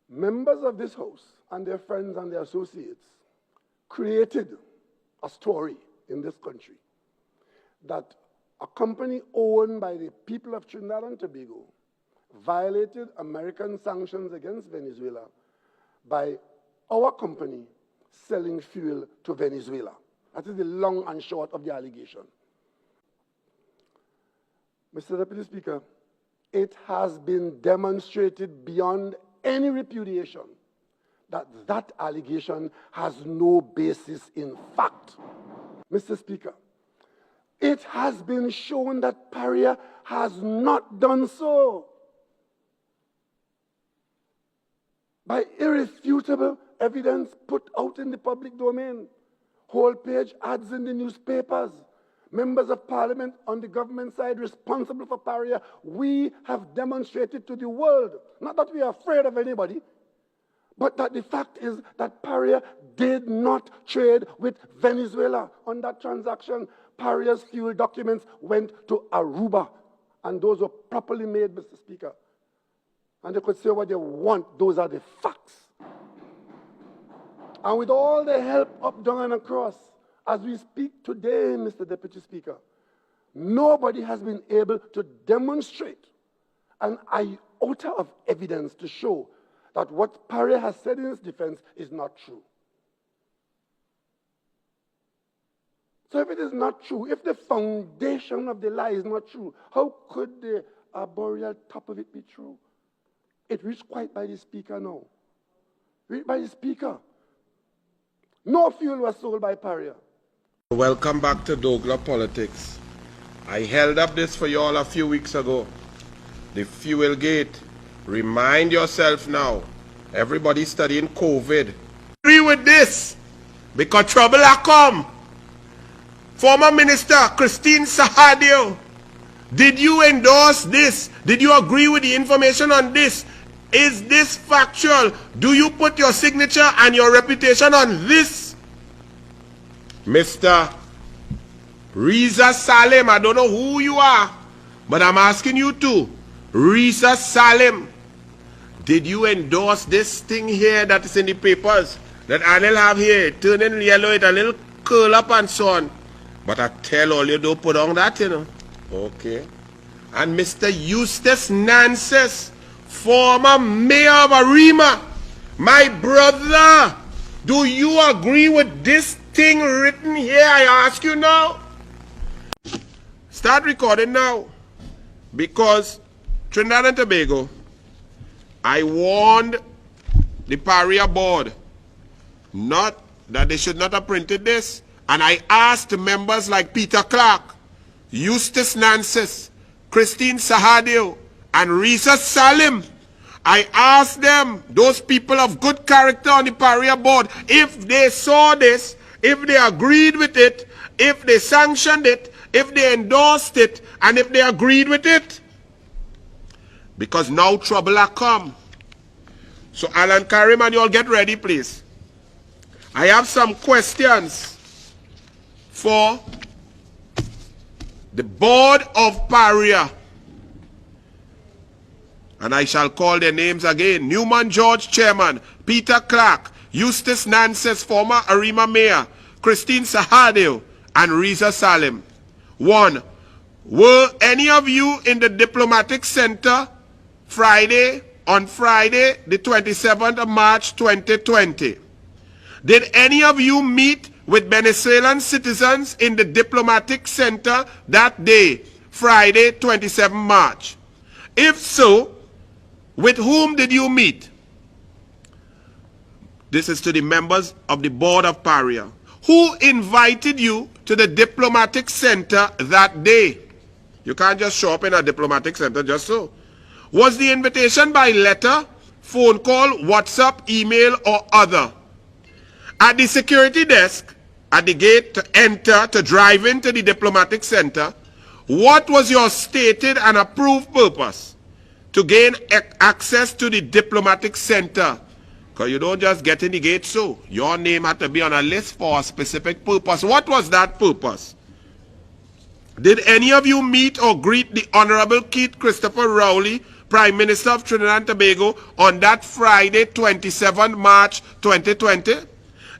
Members of this House and their friends and their associates created a story in this country that a company owned by the people of Trinidad and Tobago violated American sanctions against Venezuela by our company selling fuel to Venezuela. That is the long and short of the allegation. Mr. Deputy Speaker, it has been demonstrated beyond any repudiation that that allegation has no basis in fact. Mr. Speaker, it has been shown that Paria has not done so. By irrefutable evidence put out in the public domain, whole-page ads in the newspapers, members of parliament on the government side responsible for Paria, we have demonstrated to the world, not that we are afraid of anybody, but that the fact is that Paria did not trade with Venezuela on that transaction. Paria's fuel documents went to Aruba, and those were properly made, Mr. Speaker. And they could say what they want, those are the facts. And with all the help up, down, and across, as we speak today, Mr. Deputy Speaker, nobody has been able to demonstrate an iota of evidence to show that what Paria has said in its defense is not true. So if it is not true, if the foundation of the lie is not true, how could the arboreal top of it be true? It reached quite by the Speaker now. Reached by the Speaker. No fuel was sold by Paria. Welcome back to Douglas Politics. I held up this for you all a few weeks ago. The fuel gate. Remind yourself now. Everybody studying COVID. Agree with this because trouble will come. Former Minister Christine Sahadio, did you endorse this? Did you agree with the information on this? Is this factual? Do you put your signature and your reputation on this? Mr. Reza Salim, I don't know who you are, but I'm asking you to. Reza Salim, did you endorse this thing here that is in the papers that Anil have here, turning yellow, it a little curl up and so on? But I tell all you, don't put on that, you know. Okay. And Mr. Eustace Nances, former mayor of Arima, my brother, do you agree with this thing written here? I ask you now. Start recording now. Because Trinidad and Tobago, I warned the Paria board not that they should not have printed this. And I asked members like Peter Clark, Eustace Nances, Christine Sahadio, and Reza Salim. I asked them, those people of good character on the Paria board, if they saw this, if they agreed with it, if they sanctioned it, if they endorsed it, and if they agreed with it. Because now trouble has come. So Alan Karim and you all get ready, please. I have some questions for the board of Paria. And I shall call their names again. Newman George, Chairman. Peter Clark. Eustace Nances, former Arima Mayor. Christine Sahadio. And Reza Salim. 1. Were any of you in the Diplomatic Center on Friday, the 27th of March, 2020? Did any of you meet with Venezuelan citizens in the Diplomatic Center that day, Friday, 27 March? If so, with whom did you meet? This is to the members of the board of Paria. Who invited you to the Diplomatic Center that day? You can't just show up in a Diplomatic Center just so. Was the invitation by letter, phone call, WhatsApp, email, or other? At the security desk, at the gate to enter, to drive into the Diplomatic Center, what was your stated and approved purpose? To gain access to the Diplomatic Center. Because you don't just get in the gate so. Your name had to be on a list for a specific purpose. What was that purpose? Did any of you meet or greet the Honorable Keith Christopher Rowley, Prime Minister of Trinidad and Tobago, on that Friday, 27 March 2020?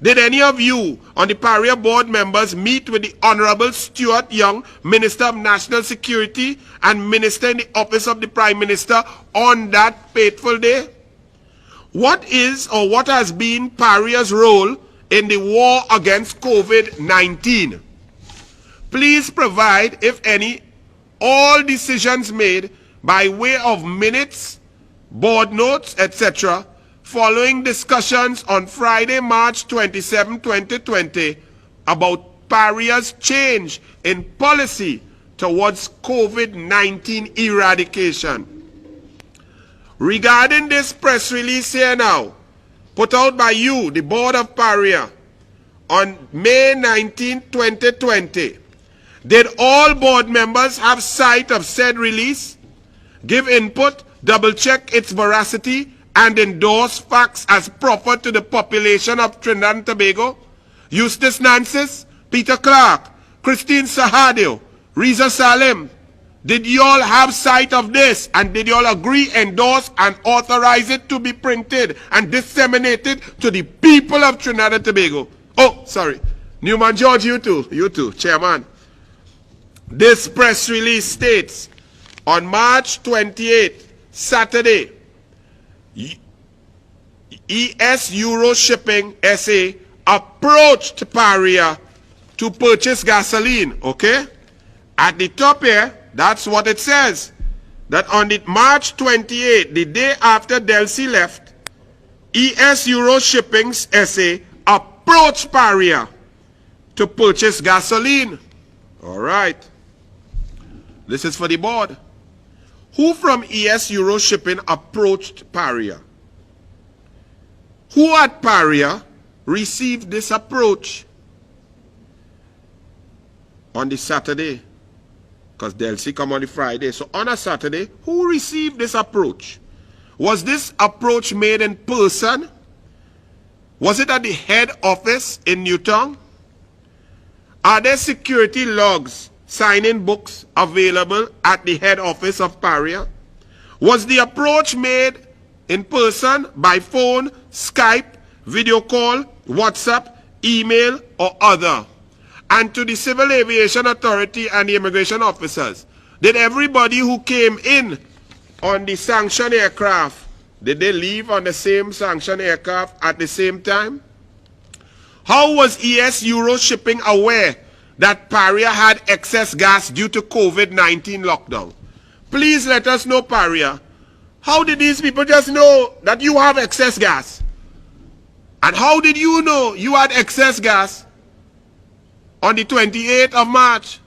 Did any of you on the Paria board members meet with the Honorable Stuart Young, Minister of National Security and Minister in the Office of the Prime Minister on that fateful day? What is or what has been Paria's role in the war against COVID-19? Please provide, if any, all decisions made by way of minutes, board notes, etc., following discussions on Friday, March 27, 2020, about Paria's change in policy towards COVID-19 eradication. Regarding this press release here now, put out by you, the Board of Paria, on May 19, 2020, did all board members have sight of said release, give input, double-check its veracity, and endorse facts as proffered to the population of Trinidad and Tobago? Eustace Nancis, Peter Clark, Christine Sahadio, Riza Salim, did you all have sight of this, and did you all agree, endorse, and authorize it to be printed and disseminated to the people of Trinidad and Tobago? Oh, sorry. Newman George, you too, Chairman. This press release states, on March 28, Saturday, ES Euro Shipping SA approached Paria to purchase gasoline, okay? At the top here, that's what it says. That on the March 28, the day after Delcy left, ES Euro Shipping SA approached Paria to purchase gasoline. All right. This is for the board. Who from ES Euro Shipping approached Paria? Who at Paria received this approach on the Saturday? Because Delcy come on the Friday. So on a Saturday, who received this approach? Was this approach made in person? Was it at the head office in Newtown? Are there security logs, sign-in books available at the head office of Paria? Was the approach made in person, by phone, Skype, video call, WhatsApp, email, or other? And to the Civil Aviation Authority and the immigration officers, did everybody who came in on the sanctioned aircraft, did they leave on the same sanctioned aircraft at the same time? How was ES Euro Shipping aware that Paria had excess gas due to COVID-19 lockdown? Please let us know, Paria. How did these people just know that you have excess gas? And how did you know you had excess gas on the 28th of March?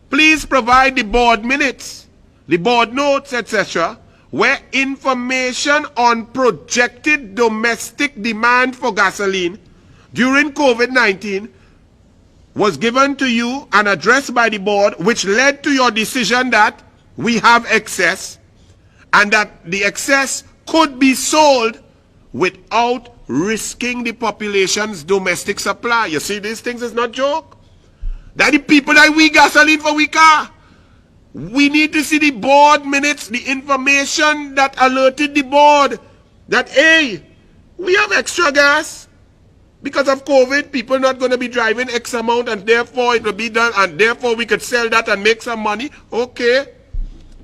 Please provide the board minutes, the board notes, etc., where information on projected domestic demand for gasoline during COVID-19 was given to you and addressed by the board, which led to your decision that we have excess and that the excess could be sold without risking the population's domestic supply. You see, these things is not joke. That the people that we gasoline for we car. We need to see the board minutes, the information that alerted the board that, hey, we have extra gas. Because of COVID, people not going to be driving X amount, and therefore it will be done, and therefore we could sell that and make some money. Okay.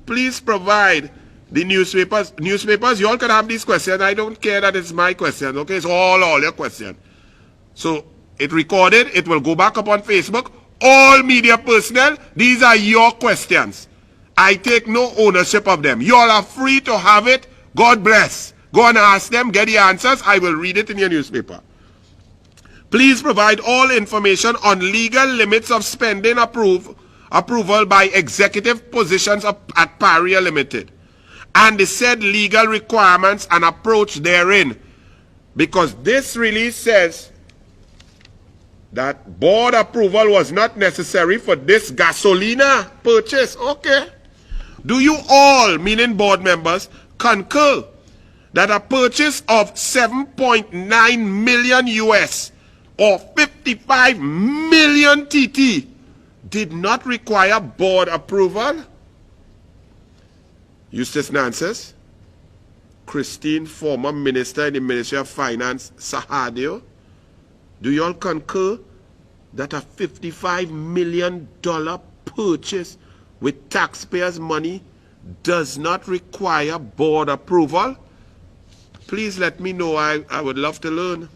Please provide the newspapers. Newspapers, you all can have these questions. I don't care that it's my question. Okay, it's all your questions. So it recorded, it will go back up on Facebook. All media personnel, these are your questions. I take no ownership of them. You all are free to have it. God bless. Go and ask them, get the answers. I will read it in your newspaper. Please provide all information on legal limits of spending approval by executive positions at Paria Limited and the said legal requirements and approach therein. Because this release says that board approval was not necessary for this gasolina purchase. Okay. Do you all, meaning board members, concur that a purchase of 7.9 million US or 55 million TT did not require board approval? Eustace Nances, Christine, former minister in the Ministry of Finance, Sahadio, do you all concur that a $55 million purchase with taxpayers' money does not require board approval? Please let me know. I would love to learn.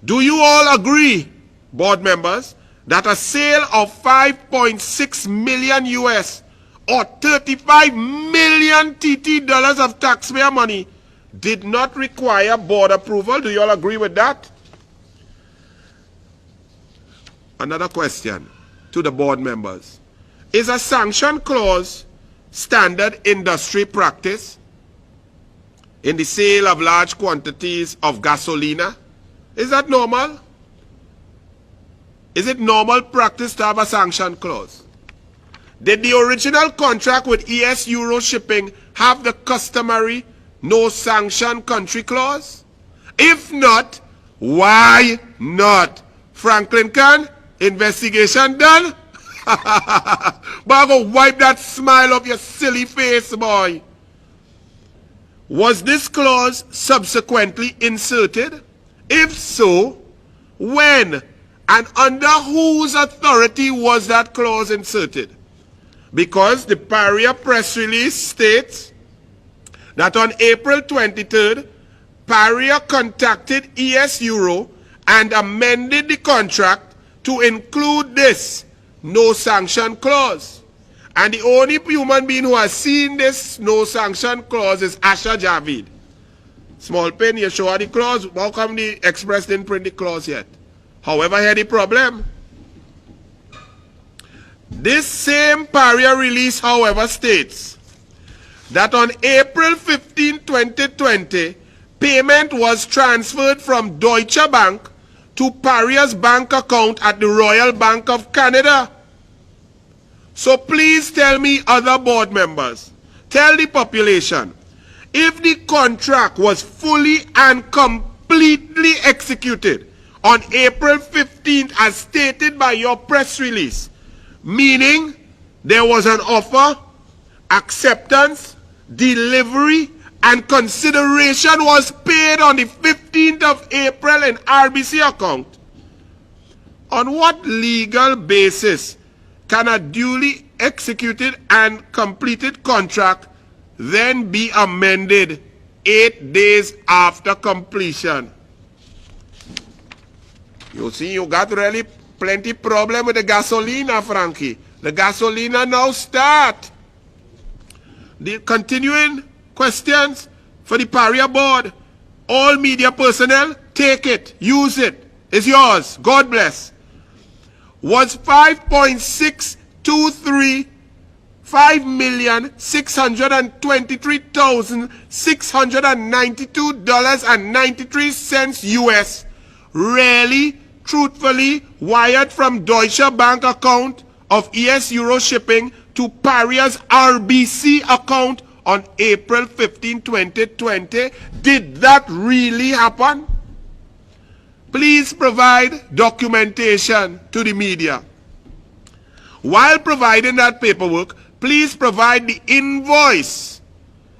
Do you all agree, board members, that a sale of 5.6 million US or 35 million TT dollars of taxpayer money did not require board approval? Do you all agree with that? Another question to the board members. Is a sanction clause standard industry practice in the sale of large quantities of gasolina? Is that normal? Is it normal practice to have a sanction clause? Did the original contract with ES Euro Shipping have the customary no sanction country clause? If not, why not? Franklin Khan, investigation done? But I'm going to wipe that smile off your silly face, boy. Was this clause subsequently inserted? If so, when and under whose authority was that clause inserted? Because the Paria press release states that on April 23rd, Paria contacted ES Euro and amended the contract to include this no sanction clause. And the only human being who has seen this no sanction clause is Asha Javid. Small pen, you show her the clause. How come the Express didn't print the clause yet? However, here the problem. This same Paria release, however, states that on April 15, 2020, payment was transferred from Deutsche Bank to Paria's bank account at the Royal Bank of Canada. So please tell me, other board members, tell the population, if the contract was fully and completely executed on April 15th as stated by your press release, meaning there was an offer, acceptance, delivery, and consideration was paid on the 15th of April in RBC account, on what legal basis can a duly executed and completed contract then be amended 8 days after completion? You see, you got really plenty problem with the gasolina, Frankie. The gasolina now start. The continuing questions for the Paria board. All media personnel, take it, use it. It's yours. God bless. Was $5.623,692.93 US really, truthfully wired from Deutsche Bank account of ES Euro Shipping to Paria's RBC account on April 15, 2020? Did that really happen? Please provide documentation to the media. While providing that paperwork, please provide the invoice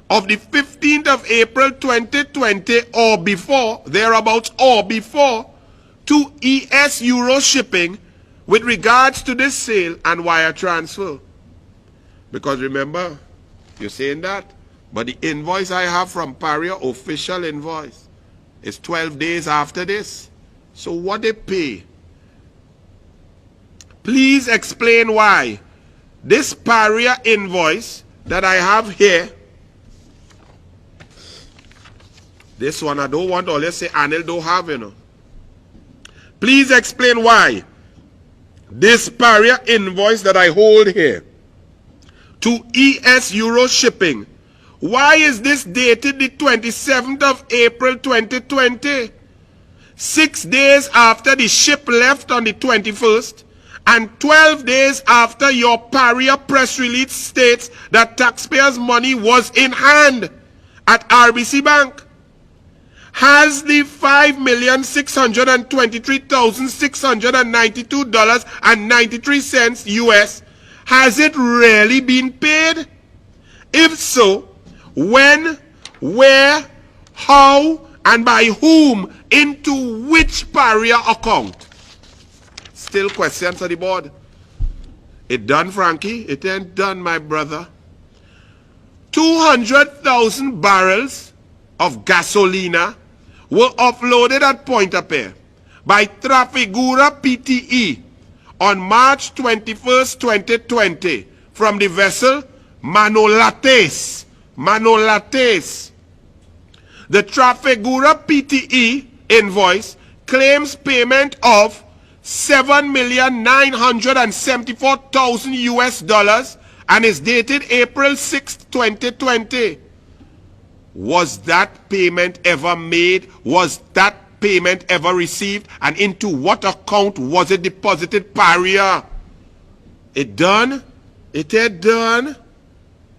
of the 15th of April 2020 or before, thereabouts or before, to ES Euro Shipping with regards to this sale and wire transfer. Because remember, you're saying that, but the invoice I have from Paria, official invoice, is 12 days after this. So what they pay? Please explain why this Paria invoice that I have here, this one I don't want, or let's say Anil don't have, you know. Please explain why this Paria invoice that I hold here to ES Euro Shipping, why is this dated the 27th of April 2020? 6 days after the ship left on the 21st, and 12 days after your Paria press release states that taxpayers' money was in hand at RBC Bank. Has the $5,623,692.93 US, has it really been paid? If so, when, where, how, and by whom, into which Paria account? Still questions on the board. It done, Frankie? It ain't done, my brother. 200,000 barrels of gasolina were offloaded at Pointe-à-Pierre by Trafigura PTE on March 21st, 2020 from the vessel Manolates. Manolates. The Trafigura PTE invoice claims payment of $7,974,000 US and is dated April 6, 2020. Was that payment ever made? Was that payment ever received? And into what account was it deposited, Paria? It done? It ain't done.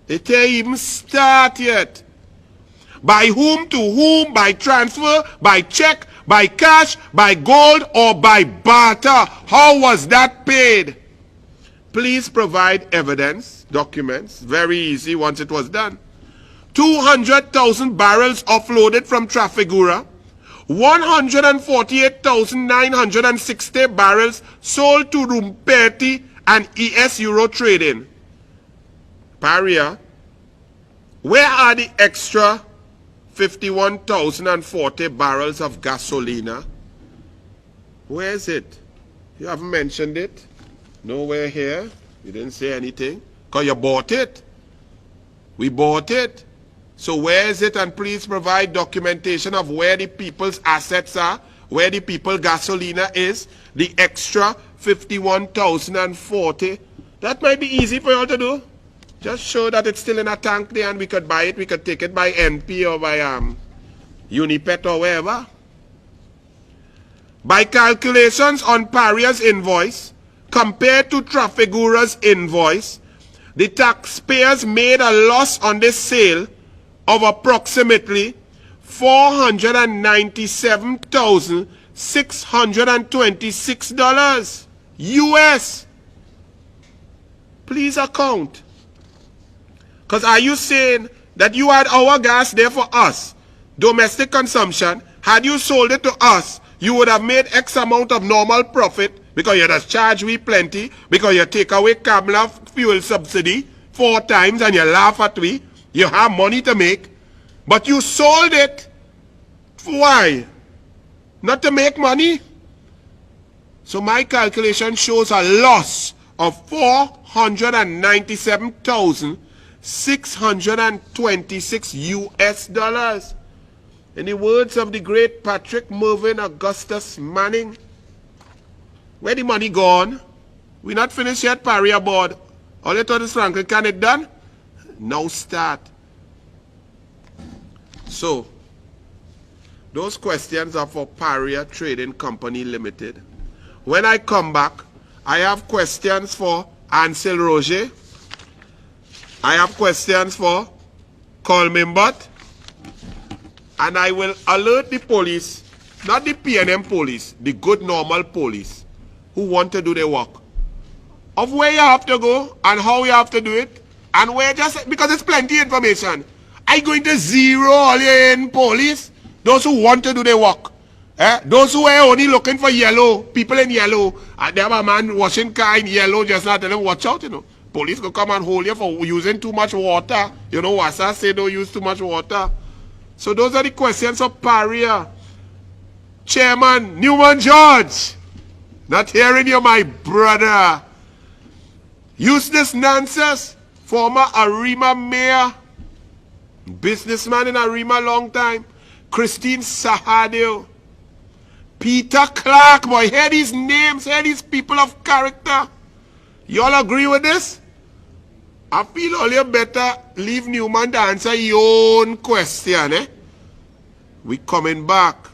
It ain't even start yet. By whom to whom? By transfer? By check? By cash? By gold? Or by barter? How was that paid? Please provide evidence, documents. Very easy once it was done. 200,000 barrels offloaded from Trafigura. 148,960 barrels sold to Rumperti and ES Euro Trading. Paria, where are the extra 51,040 barrels of gasolina? Where is it? You haven't mentioned it. Nowhere here. You didn't say anything. Because you bought it. We bought it. So where is it? And please provide documentation of where the people's assets are, where the people gasolina is, the extra 51,040. That might be easy for you all to do. Just show that it's still in a tank there and we could buy it. We could take it by NP or by Unipet or wherever. By calculations on Paria's invoice, compared to Trafigura's invoice, the taxpayers made a loss on this sale of approximately $497,626 US. Please account. Because are you saying that you had our gas there for us, domestic consumption, had you sold it to us, you would have made X amount of normal profit because you just charge we plenty, because you take away Kamla fuel subsidy 4 times and you laugh at we, you have money to make, but you sold it. Why? Not to make money? So my calculation shows a loss of $497,626 US. In the words of the great Patrick Mervyn Augustus Manning, where the money gone? We not finished yet, Paria board. All you thought is Franklin, can it done? Now start. So, those questions are for Paria Trading Company Limited. When I come back, I have questions for Ansel Roger. I have questions for Colmimbot. And I will alert the police, not the PNM police, the good normal police, who want to do their work, of where you have to go and how you have to do it, and where just, because it's plenty information. I'm going to zero all your in police, those who want to do their work. Those who are only looking for yellow, people in yellow, and they have a man washing car in yellow, just not tell them, watch out, you know. Police go come and hold you for using too much water. You know, Wassa say don't use too much water. So those are the questions of Paria. Chairman Newman George, not hearing you, my brother. Eustace Nances, former Arima mayor, businessman in Arima long time. Christine Sahadio. Peter Clark, boy, hear these names, hear these people of character. You all agree with this? I feel all you better leave Newman to answer your own question, eh? We coming back.